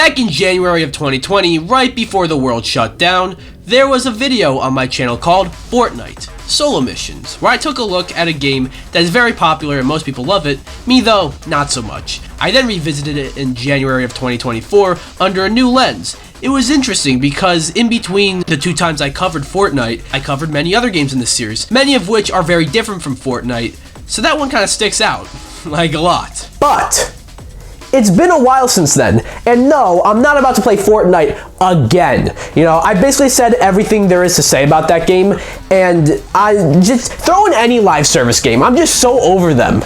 Back in January of 2020, right before the world shut down, there was a video on my channel called Fortnite Solo Missions, where I took a look at a game that is very popular and most people love it, me though, not so much. I then revisited it in January of 2024 under a new lens. It was interesting because in between the two times I covered Fortnite, I covered many other games in this series, many of which are very different from Fortnite, so that one kind of sticks out, like a lot. But it's been a while since then, and no, I'm not about to play Fortnite again. You know, I basically said everything there is to say about that game, and I just throw in any live service game. I'm just so over them.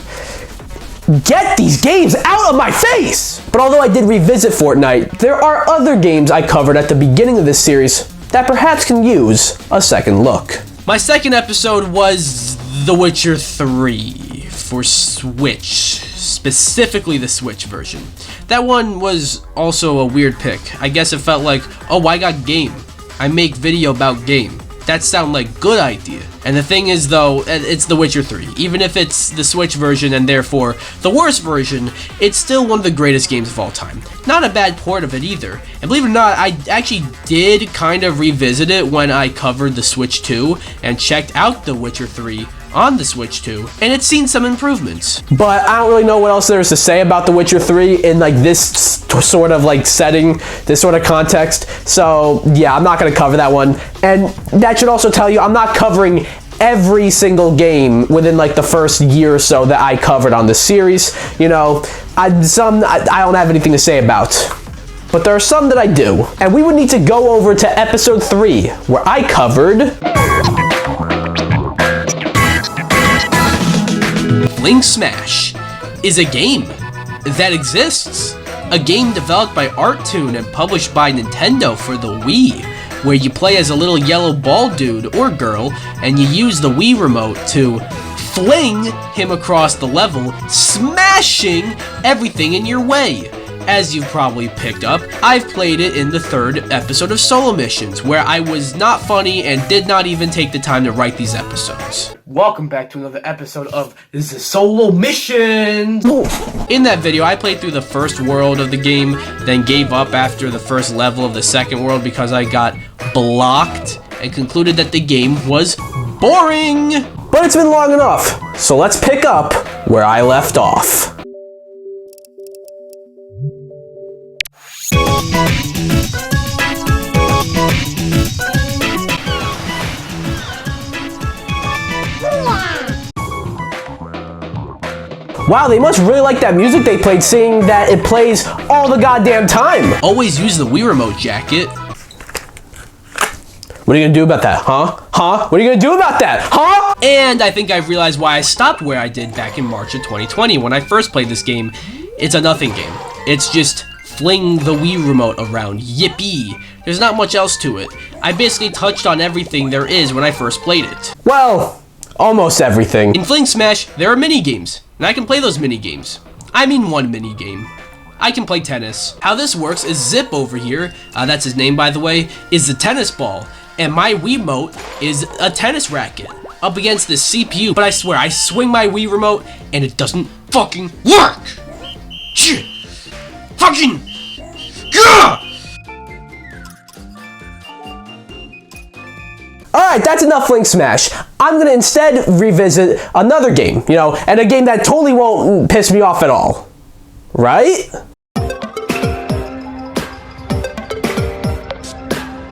Get these games out of my face! But although I did revisit Fortnite, there are other games I covered at the beginning of this series that perhaps can use a second look. My second episode was The Witcher 3 for Switch, specifically the Switch version. That one was also a weird pick. I guess it felt like, oh, I got game. I make video about game. That sounded like good idea. And the thing is though, it's The Witcher 3. Even if it's the Switch version and therefore the worst version, it's still one of the greatest games of all time. Not a bad port of it either. And believe it or not, I actually did kind of revisit it when I covered the Switch 2 and checked out The Witcher 3 on the Switch 2, and it's seen some improvements. But I don't really know what else there is to say about The Witcher 3 in like this sort of like setting, this sort of context. So yeah, I'm not gonna cover that one. And that should also tell you I'm not covering every single game within like the first year or so that I covered on this series. You know, I don't have anything to say about. But there are some that I do. And we would need to go over to episode 3, where I covered Flingsmash is a game that exists. A game developed by Artoon and published by Nintendo for the Wii, where you play as a little yellow ball dude or girl, and you use the Wii remote to fling him across the level, smashing everything in your way. As you've probably picked up, I've played it in the third episode of Solo Missions, where I was not funny and did not even take the time to write these episodes. Welcome back to another episode of the Solo Missions! In that video, I played through the first world of the game, then gave up after the first level of the second world because I got blocked, and concluded that the game was boring! But it's been long enough, so let's pick up where I left off. Wow, they must really like that music they played, seeing that it plays all the goddamn time. Always use the Wii remote, jacket. What are you gonna do about that, huh? Huh? What are you gonna do about that, huh? And I think I've realized why I stopped where I did back in March of 2020 when I first played this game. It's a nothing game. It's just fling the Wii remote around, yippee. There's not much else to it. I basically touched on everything there is when I first played it. Well, almost everything. In Flingsmash, there are mini-games, and I can play those mini-games. I mean one mini-game. I can play tennis. How this works is Zip over here, that's his name by the way, is the tennis ball, and my Wiimote is a tennis racket up against the CPU, but I swear, I swing my Wii remote, and it doesn't fucking work! Fucking! Gah! Alright, that's enough Flingsmash. I'm gonna instead revisit another game, you know, and a game that totally won't piss me off at all. Right?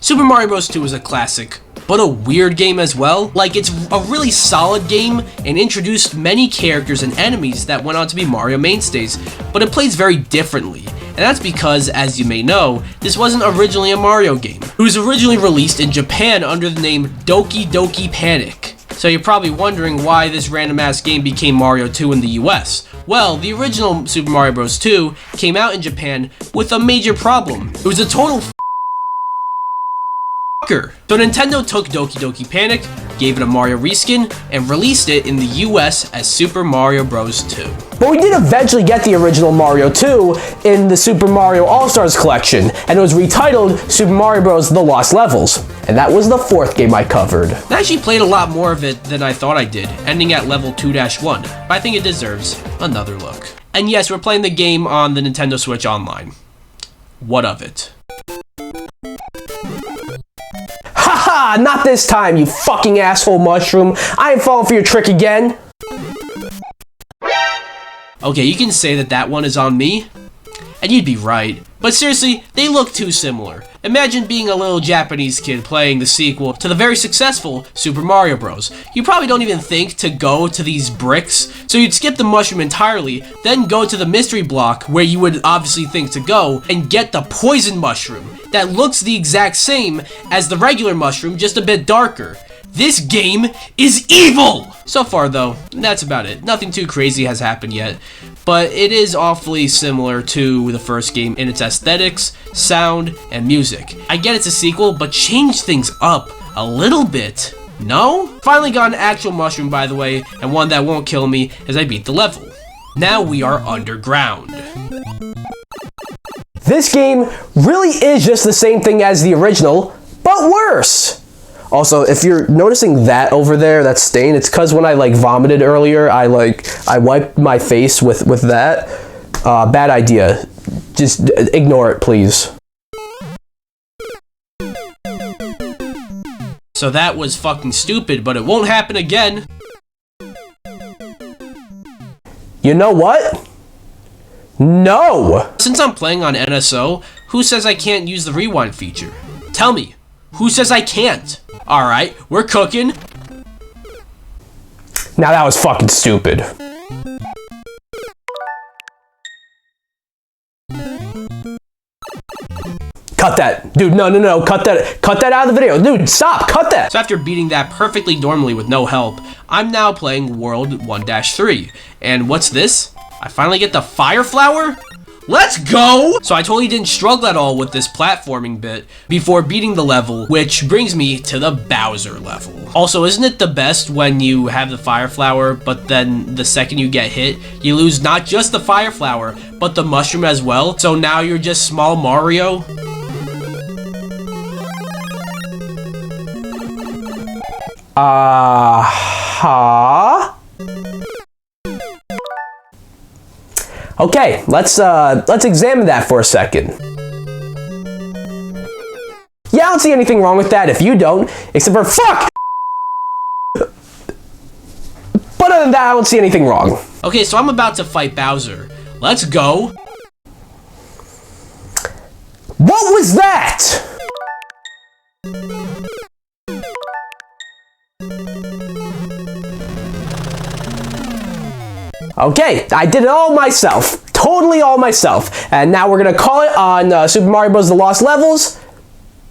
Super Mario Bros. 2 is a classic, but a weird game as well. Like, it's a really solid game and introduced many characters and enemies that went on to be Mario mainstays, but it plays very differently. And that's because, as you may know, this wasn't originally a Mario game. It was originally released in Japan under the name Doki Doki Panic. So you're probably wondering why this random ass game became Mario 2 in the US. Well, the original Super Mario Bros. 2 came out in Japan with a major problem. It was a total fucker. So Nintendo took Doki Doki Panic, gave it a Mario reskin, and released it in the US as Super Mario Bros. 2. But we did eventually get the original Mario 2 in the Super Mario All-Stars collection, and it was retitled Super Mario Bros. The Lost Levels. And that was the fourth game I covered. I actually played a lot more of it than I thought I did, ending at level 2-1, but I think it deserves another look. And yes, we're playing the game on the Nintendo Switch Online. What of it? Haha, not this time, you fucking asshole mushroom. I ain't falling for your trick again. Okay, you can say that one is on me, and you'd be right. But seriously, they look too similar. Imagine being a little Japanese kid playing the sequel to the very successful Super Mario Bros. You probably don't even think to go to these bricks, so you'd skip the mushroom entirely, then go to the mystery block where you would obviously think to go, and get the poison mushroom that looks the exact same as the regular mushroom, just a bit darker. This game is evil! So far though, that's about it. Nothing too crazy has happened yet, but it is awfully similar to the first game in its aesthetics, sound, and music. I get it's a sequel, but change things up a little bit. No? Finally got an actual mushroom, by the way, and one that won't kill me as I beat the level. Now we are underground. This game really is just the same thing as the original, but worse. Also, if you're noticing that over there, that stain, it's because when I vomited earlier, I wiped my face with that. Bad idea. Just ignore it, please. So that was fucking stupid, but it won't happen again. You know what? No! Since I'm playing on NSO, who says I can't use the rewind feature? Tell me. Who says I can't? Alright, we're cooking. Now that was fucking stupid. Cut that. Dude, no. Cut that out of the video. Dude, stop. Cut that. So after beating that perfectly normally with no help, I'm now playing World 1-3. And what's this? I finally get the Fire Flower? Let's go! So I totally didn't struggle at all with this platforming bit before beating the level, which brings me to the Bowser level. Also, isn't it the best when you have the Fire Flower, but then the second you get hit, you lose not just the Fire Flower, but the mushroom as well? So now you're just small Mario? Okay, let's examine that for a second. Yeah, I don't see anything wrong with that if you don't, except for fuck! But other than that, I don't see anything wrong. Okay, so I'm about to fight Bowser. Let's go. What was that? Okay, I did it all myself. Totally all myself. And now we're gonna call it on Super Mario Bros. The Lost Levels.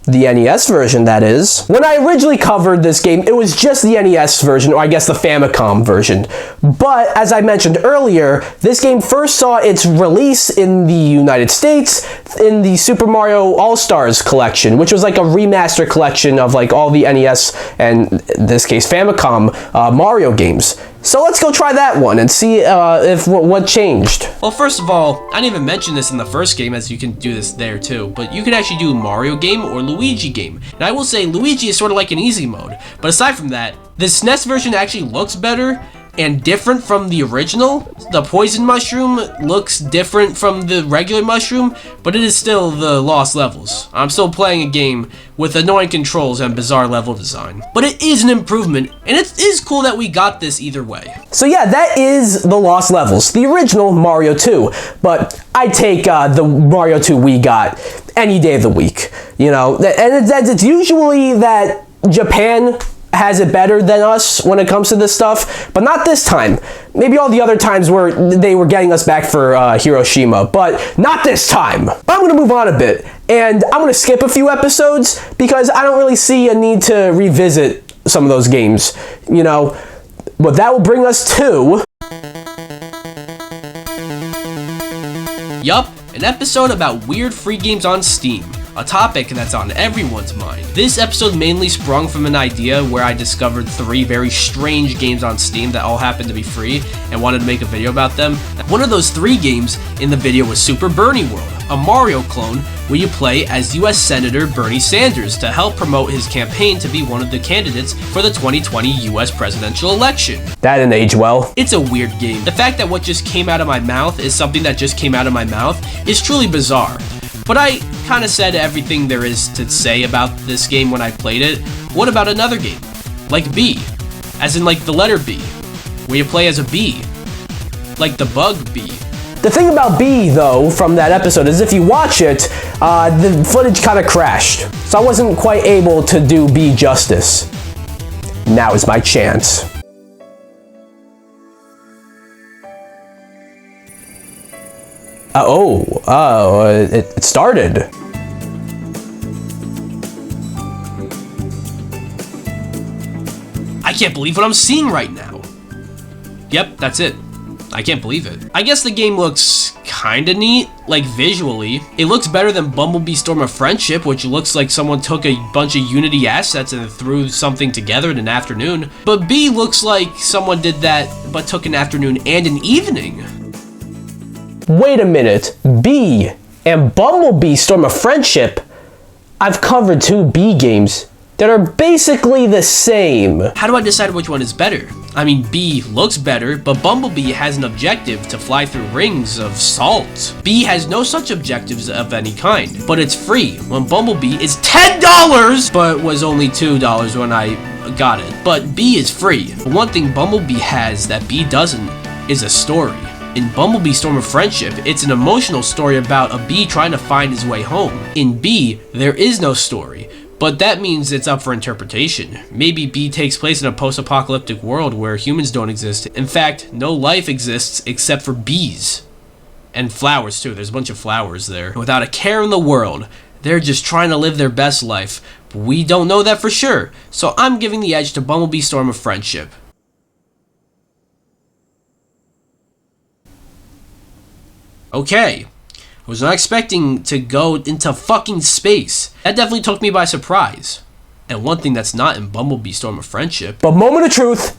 The NES version, that is. When I originally covered this game, it was just the NES version, or I guess the Famicom version. But, as I mentioned earlier, this game first saw its release in the United States in the Super Mario All-Stars collection, which was like a remaster collection of all the NES, and in this case Famicom, Mario games. So let's go try that one and see what changed. Well, first of all, I didn't even mention this in the first game, as you can do this there too, but you can actually do Mario game or Luigi game. And I will say Luigi is sort of like an easy mode, but aside from that, the SNES version actually looks better and different from the original. The poison mushroom looks different from the regular mushroom, but it is still the Lost Levels. I'm still playing a game with annoying controls and bizarre level design. But it is an improvement, and it is cool that we got this either way. So yeah, that is the Lost Levels, the original Mario 2. But I take the Mario 2 we got any day of the week. You know, and it's usually that Japan has it better than us when it comes to this stuff, but not this time. Maybe all the other times where they were getting us back for Hiroshima, but not this time. But I'm gonna move on a bit, and I'm gonna skip a few episodes because I don't really see a need to revisit some of those games, you know. But that will bring us to... Yup, an episode about weird free games on Steam. A topic that's on everyone's mind. This episode mainly sprung from an idea where I discovered 3 very strange games on Steam that all happened to be free and wanted to make a video about them. One of those 3 games in the video was Super Bernie World, a Mario clone where you play as US Senator Bernie Sanders to help promote his campaign to be one of the candidates for the 2020 US presidential election. That didn't age well. It's a weird game. The fact that what just came out of my mouth is something that just came out of my mouth is truly bizarre. But I kind of said everything there is to say about this game when I played it. What about another game? Like B. As in like the letter B. Where you play as a bee. Like the bug bee. The thing about B, though, from that episode is if you watch it, the footage kind of crashed. So I wasn't quite able to do B justice. Now is my chance. It started. I can't believe what I'm seeing right now. Yep, that's it. I can't believe it. I guess the game looks kinda neat, like visually. It looks better than Bumblebee Storm of Friendship, which looks like someone took a bunch of Unity assets and threw something together in an afternoon. But B looks like someone did that, but took an afternoon and an evening. Wait a minute. B and Bumblebee Storm of Friendship? I've covered 2 B games that are basically the same. How do I decide which one is better? I mean, B looks better, but Bumblebee has an objective to fly through rings of salt. B has no such objectives of any kind, but it's free, when Bumblebee is $10, but was only $2 when I got it. But B is free. One thing Bumblebee has that B doesn't is a story. In Bumblebee Storm of Friendship, it's an emotional story about a bee trying to find his way home. In B, there is no story. But that means it's up for interpretation. Maybe B takes place in a post-apocalyptic world where humans don't exist. In fact, no life exists except for bees. And flowers too, there's a bunch of flowers there. Without a care in the world, they're just trying to live their best life. But we don't know that for sure, so I'm giving the edge to Bumblebee Storm of Friendship. Okay. I was not expecting to go into fucking space. That definitely took me by surprise. And one thing that's not in Bumblebee Storm of Friendship. But moment of truth,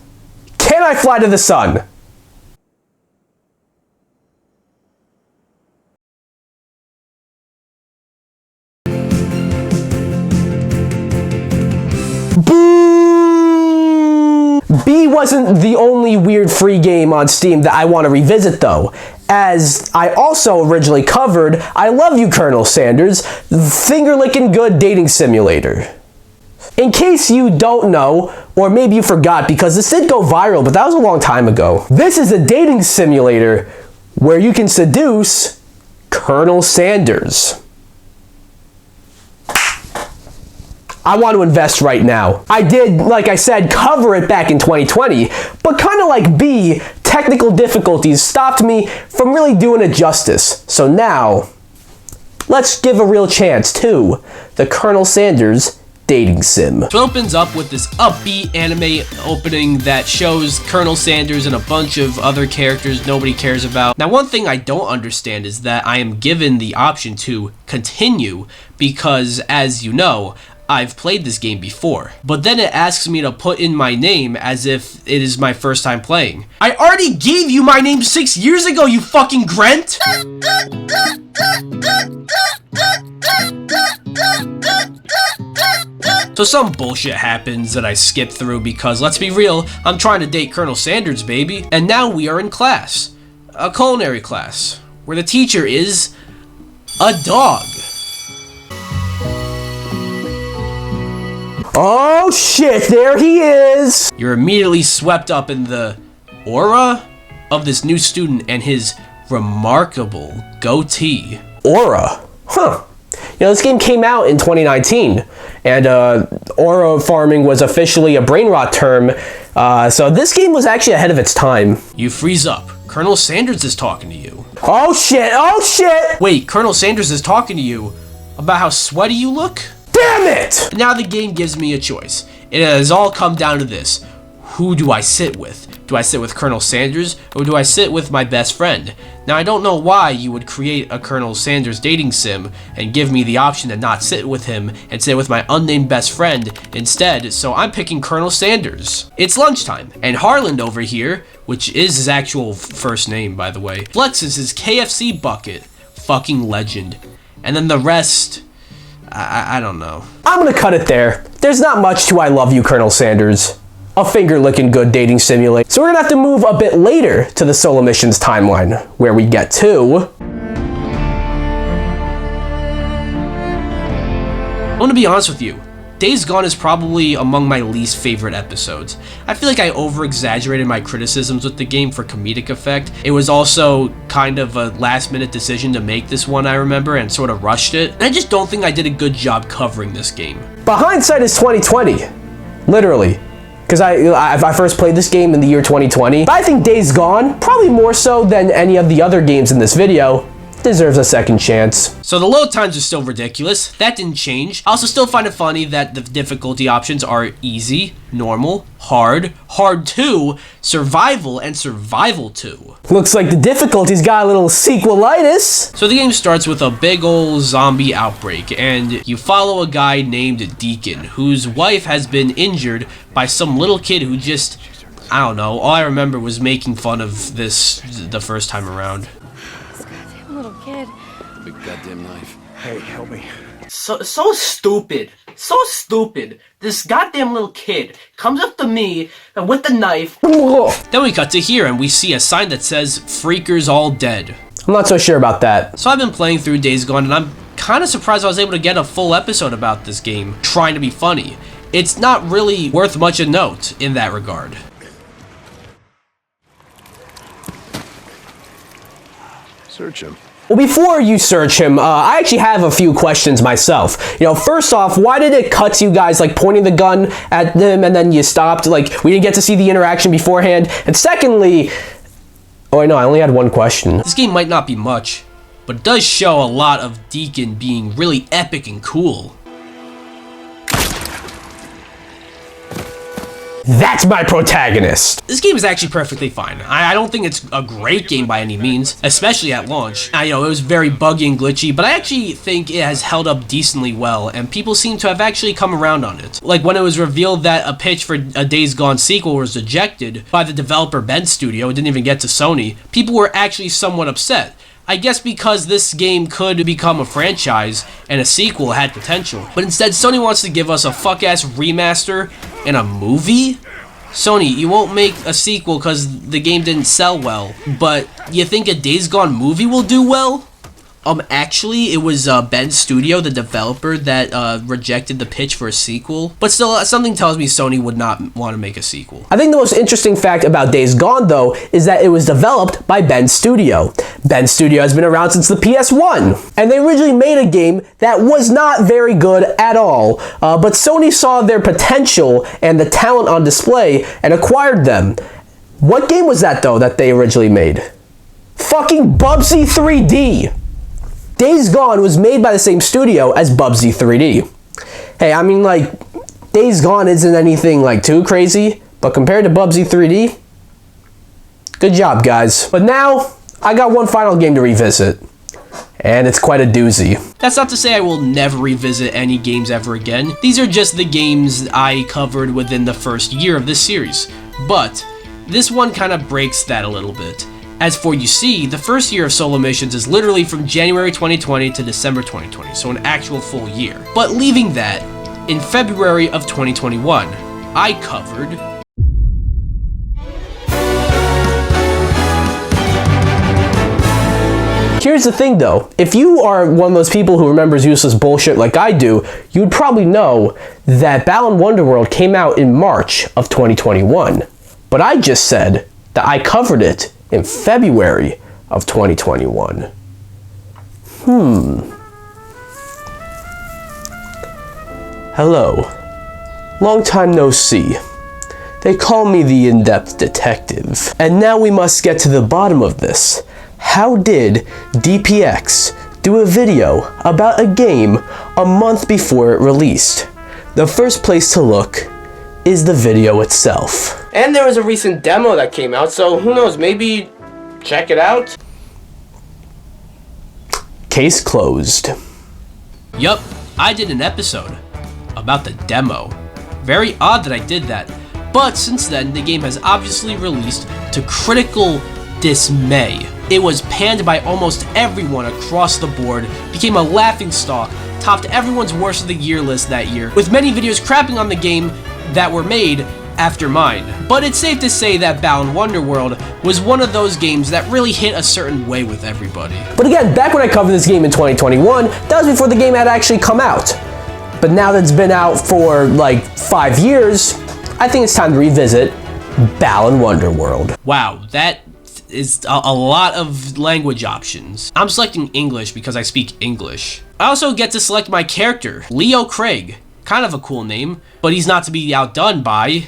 can I fly to the sun? Boo! B wasn't the only weird free game on Steam that I want to revisit though. As I also originally covered, I Love You, Colonel Sanders, finger-licking good dating simulator. In case you don't know, or maybe you forgot because this did go viral, but that was a long time ago. This is a dating simulator where you can seduce Colonel Sanders. I want to invest right now. I did, like I said, cover it back in 2020, but kind of like B, technical difficulties stopped me from really doing it justice. So now, let's give a real chance to the Colonel Sanders dating sim. So it opens up with this upbeat anime opening that shows Colonel Sanders and a bunch of other characters nobody cares about. Now, one thing I don't understand is that I am given the option to continue because, as you know, I've played this game before, but then it asks me to put in my name as if it is my first time playing. I already gave you my name 6 years ago, you fucking Grent! So some bullshit happens that I skip through because, let's be real, I'm trying to date Colonel Sanders, baby. And now we are in class. A culinary class, where the teacher is a dog. Oh shit, there he is! You're immediately swept up in the aura of this new student and his remarkable goatee. Aura? Huh. You know, this game came out in 2019, and aura farming was officially a brain rot term, so this game was actually ahead of its time. You freeze up. Colonel Sanders is talking to you. Oh shit, oh shit! Wait, Colonel Sanders is talking to you about how sweaty you look? Damn it! Now the game gives me a choice. It has all come down to this. Who do I sit with? Do I sit with Colonel Sanders, or do I sit with my best friend? Now, I don't know why you would create a Colonel Sanders dating sim and give me the option to not sit with him and sit with my unnamed best friend instead, so I'm picking Colonel Sanders. It's lunchtime, and Harland over here, which is his actual first name, by the way, flexes his KFC bucket. Fucking legend. And then the rest, I don't know. I'm gonna cut it there. There's not much to I Love You, Colonel Sanders. A finger-licking good dating simulator. So we're gonna have to move a bit later to the solo missions timeline, where we get to I'm gonna be honest with you. Days Gone is probably among my least favorite episodes. I feel like I over-exaggerated my criticisms with the game for comedic effect. It was also kind of a last-minute decision to make this one, I remember, and sort of rushed it. And I just don't think I did a good job covering this game. But hindsight is 2020, literally. Because I first played this game in the year 2020. But I think Days Gone, probably more so than any of the other games in this video, deserves a second chance. So the load times are still ridiculous. That didn't change. I also still find it funny that the difficulty options are easy, normal, hard, hard 2, survival, and survival 2. Looks like the difficulty's got a little sequelitis. So the game starts with a big ol' zombie outbreak, and you follow a guy named Deacon, whose wife has been injured by some little kid who just, I don't know, all I remember was making fun of this the first time around. Little kid. Big goddamn knife. Hey, help me. So stupid. So stupid. This goddamn little kid comes up to me with the knife. Then we cut to here and we see a sign that says Freakers All Dead. I'm not so sure about that. So I've been playing through Days Gone and I'm kind of surprised I was able to get a full episode about this game, trying to be funny. It's not really worth much a note in that regard. Search him. Well, before you search him, I actually have a few questions myself. You know, first off, why did it cut to you guys, like, pointing the gun at them and then you stopped? Like, we didn't get to see the interaction beforehand. And secondly, oh, I know, I only had one question. This game might not be much, but it does show a lot of Deacon being really epic and cool. That's my protagonist. This game is actually perfectly fine. I don't think it's a great game by any means, especially at launch. You know, it was very buggy and glitchy, but I actually think it has held up decently well, and people seem to have actually come around on it. Like when it was revealed that a pitch for a Days Gone sequel was rejected by the developer Bend Studio, it didn't even get to Sony, people were actually somewhat upset. I guess because this game could become a franchise and a sequel had potential. But instead, Sony wants to give us a fuck-ass remaster and a movie? Sony, you won't make a sequel because the game didn't sell well, but you think a Days Gone movie will do well? Actually, it was Bend Studio, the developer, that rejected the pitch for a sequel. But still, something tells me Sony would not want to make a sequel. I think the most interesting fact about Days Gone, though, is that it was developed by Bend Studio. Bend Studio has been around since the PS1, and they originally made a game that was not very good at all, but Sony saw their potential and the talent on display and acquired them. What game was that, though, that they originally made? Fucking Bubsy 3D! Days Gone was made by the same studio as Bubsy 3D. Hey, I mean, like, Days Gone isn't anything, like, too crazy, but compared to Bubsy 3D, good job, guys. But now, I got one final game to revisit, and it's quite a doozy. That's not to say I will never revisit any games ever again. These are just the games I covered within the first year of this series. But this one kind of breaks that a little bit. As for you see, the first year of solo missions is literally from January 2020 to December 2020, so an actual full year. But leaving that, in February of 2021, I covered Here's the thing, though. If you are one of those people who remembers useless bullshit like I do, you'd probably know that Balan Wonderworld came out in March of 2021. But I just said that I covered it in February of 2021. Hello. Long time no see. They call me the in-depth detective. And now we must get to the bottom of this. How did DPX do a video about a game a month before it released? The first place to look is the video itself. And there was a recent demo that came out, so who knows, maybe check it out? Case closed. Yup, I did an episode about the demo. Very odd that I did that, but since then the game has obviously released to critical dismay. It was panned by almost everyone across the board, became a laughingstock, topped everyone's worst of the year list that year, with many videos crapping on the game that were made after mine. But it's safe to say that Balan Wonderworld was one of those games that really hit a certain way with everybody. But again, back when I covered this game in 2021, that was before the game had actually come out. But now that it's been out for like 5 years, I think it's time to revisit Balan Wonderworld. Wow, that is a lot of language options. I'm selecting English because I speak English. I also get to select my character, Leo Craig. Kind of a cool name, but he's not to be outdone by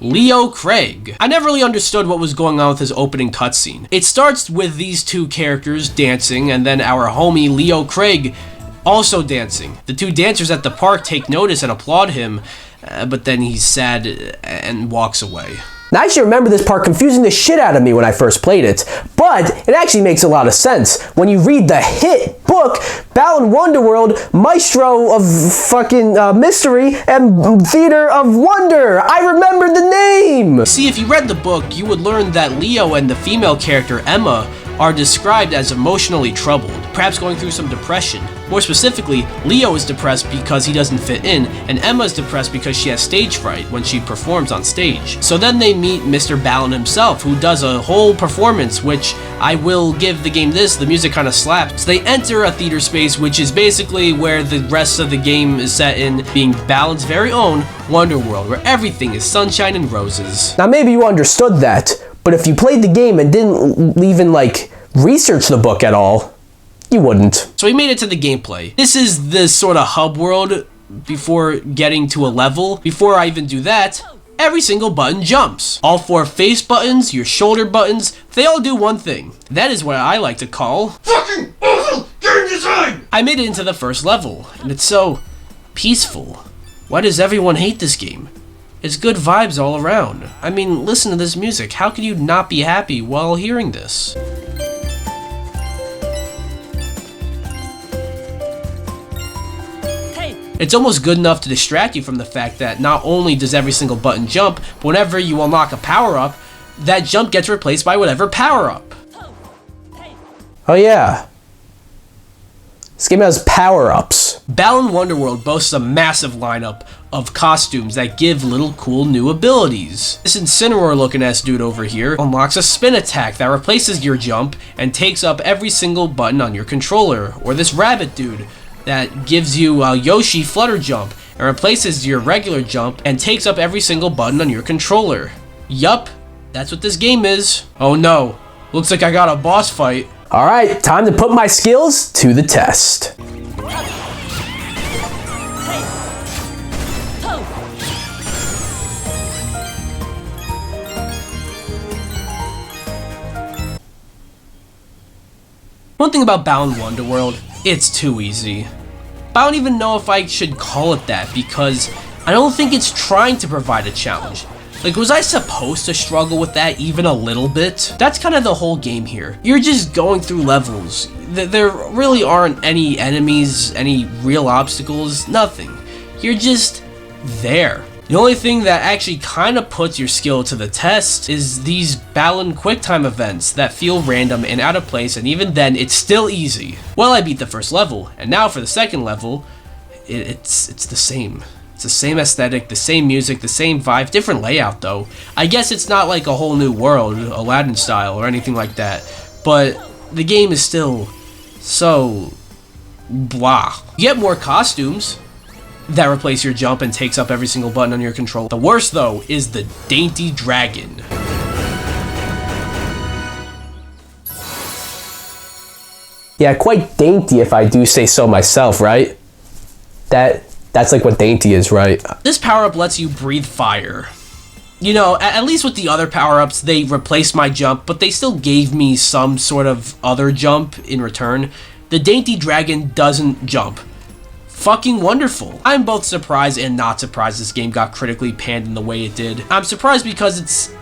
Leo Craig. I never really understood what was going on with his opening cutscene. It starts with these two characters dancing, and then our homie Leo Craig also dancing. The two dancers at the park take notice and applaud him, but then he's sad and walks away. Now, I actually remember this part confusing the shit out of me when I first played it, but it actually makes a lot of sense when you read the hit book, Balan Wonderworld, Maestro of fucking Mystery and Theater of Wonder. I remember the name! See, if you read the book, you would learn that Leo and the female character Emma are described as emotionally troubled, perhaps going through some depression. More specifically, Leo is depressed because he doesn't fit in, and Emma is depressed because she has stage fright when she performs on stage. So then they meet Mr. Balan himself, who does a whole performance, which I will give the game this, the music kind of slaps. So they enter a theater space, which is basically where the rest of the game is set in, being Balan's very own Wonderworld, where everything is sunshine and roses. Now maybe you understood that, but if you played the game and didn't even like research the book at all, you wouldn't. So we made it to the gameplay. This is the sort of hub world before getting to a level. Before I even do that, every single button jumps. All 4 face buttons, your shoulder buttons, they all do one thing. That is what I like to call fucking awful game design! I made it into the first level, and it's so peaceful. Why does everyone hate this game? It's good vibes all around. I mean, listen to this music. How could you not be happy while hearing this? It's almost good enough to distract you from the fact that not only does every single button jump, but whenever you unlock a power-up, that jump gets replaced by whatever power-up. Oh yeah. This game has power-ups. Balan Wonderworld boasts a massive lineup of costumes that give little cool new abilities. This Incineroar-looking ass dude over here unlocks a spin attack that replaces your jump and takes up every single button on your controller. Or this rabbit dude that gives you a Yoshi flutter jump and replaces your regular jump and takes up every single button on your controller. Yup, that's what this game is. Oh no, looks like I got a boss fight. Alright, time to put my skills to the test. One thing about Balan Wonderworld, it's too easy. I don't even know if I should call it that because I don't think it's trying to provide a challenge. Like, was I supposed to struggle with that even a little bit? That's kind of the whole game here. You're just going through levels. There really aren't any enemies, any real obstacles, nothing. You're just there. The only thing that actually kind of puts your skill to the test is these Balan QuickTime events that feel random and out of place, and even then, it's still easy. Well, I beat the first level, and now for the second level, it's the same. It's the same aesthetic, the same music, the same vibe, different layout though. I guess it's not like a whole new world, Aladdin style or anything like that, but the game is still so blah. You get more costumes that replace your jump and takes up every single button on your controller. The worst though is the Dainty Dragon. Yeah, quite dainty if I do say so myself, right? That's like what dainty is, right? This power-up lets you breathe fire. You know, at least with the other power-ups, they replaced my jump, but they still gave me some sort of other jump in return. The Dainty Dragon doesn't jump. Fucking wonderful. I'm both surprised and not surprised this game got critically panned in the way it did. I'm surprised because it's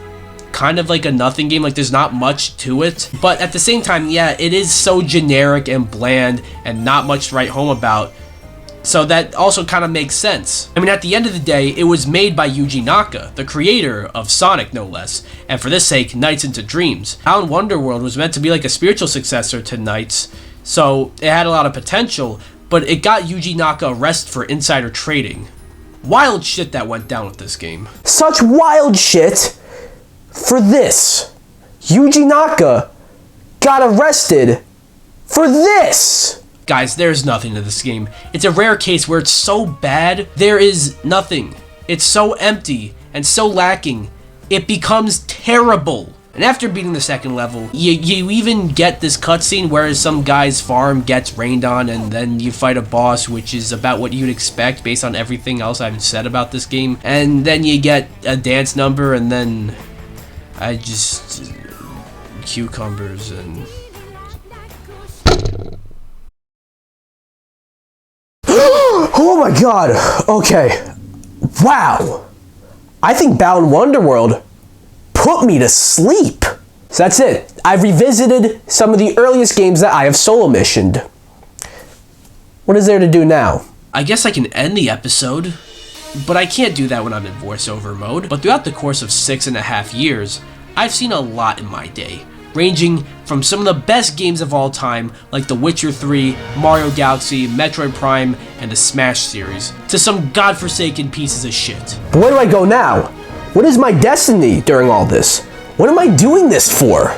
kind of like a nothing game, like there's not much to it. But at the same time, yeah, it is so generic and bland and not much to write home about. So that also kind of makes sense. I mean, at the end of the day, it was made by Yuji Naka, the creator of Sonic, no less, and for this sake, Nights into Dreams. Balan Wonderworld was meant to be like a spiritual successor to Nights, so it had a lot of potential, but it got Yuji Naka arrested for insider trading. Wild shit that went down with this game. Such wild shit for this. Yuji Naka got arrested for this. Guys, there's nothing to this game. It's a rare case where it's so bad, there is nothing. It's so empty and so lacking, it becomes terrible. And after beating the second level, you even get this cutscene where some guy's farm gets rained on, and then you fight a boss, which is about what you'd expect based on everything else I've said about this game. And then you get a dance number, and then I just... cucumbers and... Oh my god. Okay. Wow. I think Bout and Wonderworld put me to sleep. So that's it. I've revisited some of the earliest games that I have solo missioned. What is there to do now? I guess I can end the episode, but I can't do that when I'm in voiceover mode. But throughout the course of 6.5 years, I've seen a lot in my day, ranging from some of the best games of all time, like The Witcher 3, Mario Galaxy, Metroid Prime, and the Smash series, to some godforsaken pieces of shit. But where do I go now? What is my destiny during all this? What am I doing this for?